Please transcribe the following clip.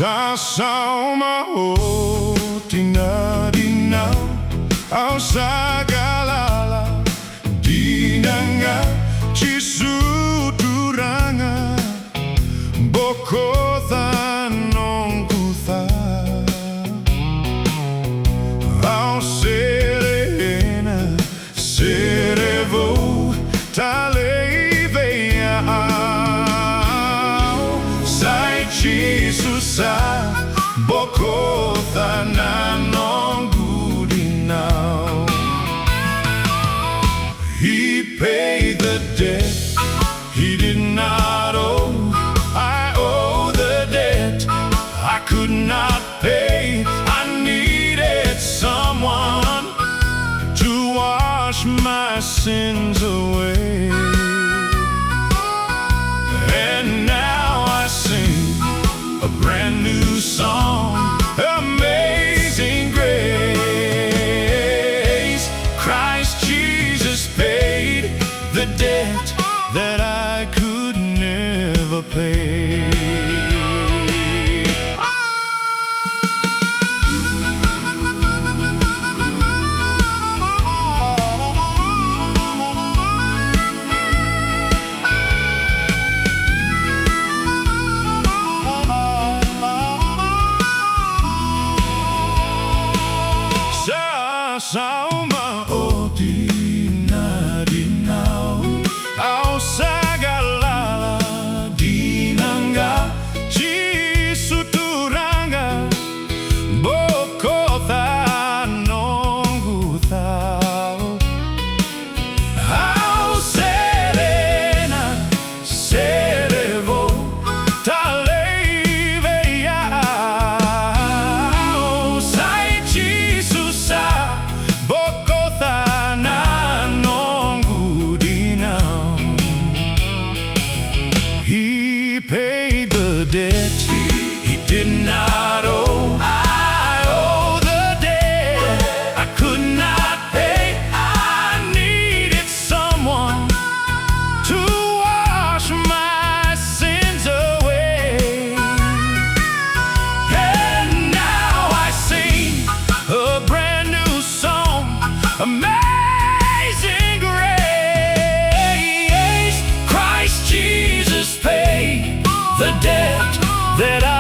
SAUMA OTI na DINAU au sa galala dina Jisu Turaga Bokoca noqu au sere Talei sai Jisu Bokoca noqu DINAU. He paid the debt he did not owe. I owe the debt I could not pay. I needed someone to wash my sins away. And now I sing a brand new song, Amazing Grace. Christ Jesus paid the debt that I could never pay. SAUMA OTI na DINAU au sa galala dina Jisu Turaga Bokoca noqu au sere Talei sai Jisu Bokoca noqu DINAU. He paid the debt he did not owe. I owe the debt I could not pay. I needed someone to wash my sins away. And now I sing a brand new song, Amazing Grace. Christ Jesus paid the debt that I